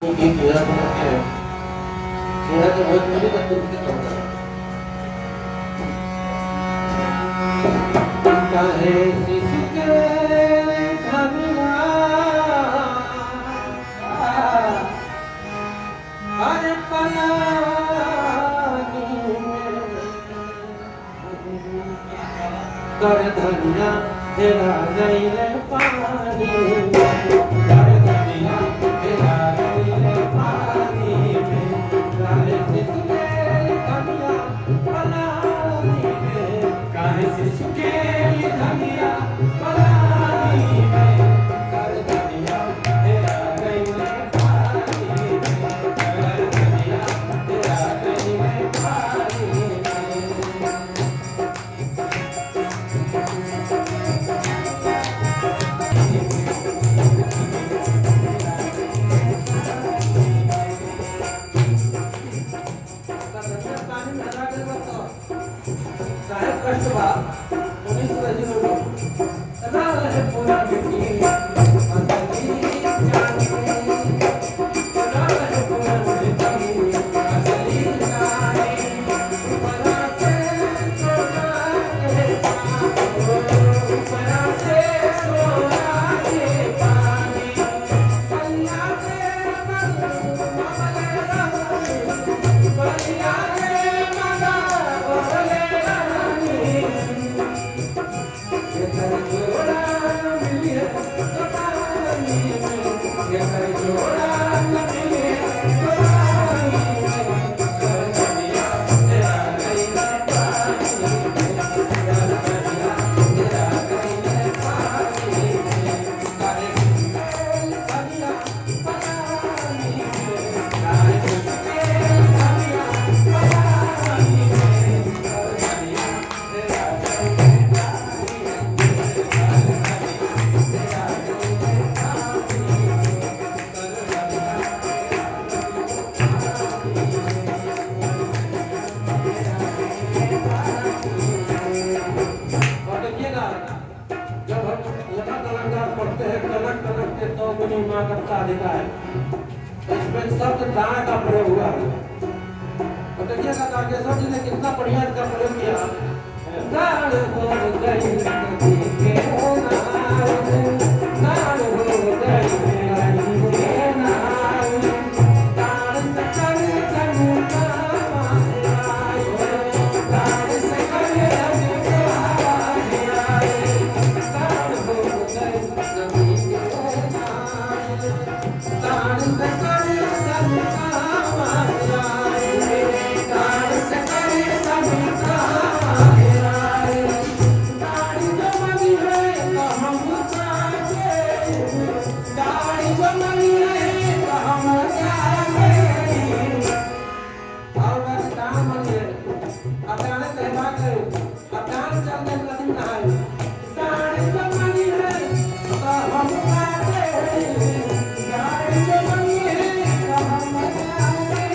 एक मेरा तो है मेरा तो बहुत बड़ी बात तुमसे कहता है शिशु के धनुआ अरे पलानी में कर धनिया हेरा गई रे पानी माँ का अधिकार तो इसमें शब्द दान का प्रयोग हुआ है। तो देखिएगा नागेश्वर जी ने कितना बढ़िया इसका प्रयोग किया। दान हो गई नदी के नार, दान हो गई नदी के नार, दान से कर जमुना माया, दान से कर जमुना माया, दान हो गई नदी के नार, दान से कर जमुना माया, दान से कर जमुना माया, दाढ़ी जो मनी है तो हम जागे, दाढ़ी जो मनी है तो हम जागे। और मैं दान मनी है, अब दान कहवा करो, अब दान चलने नदी नहाए, दाढ़ी जो मनी है तो हम जागे, दाढ़ी जो मनी है तो हम जागे।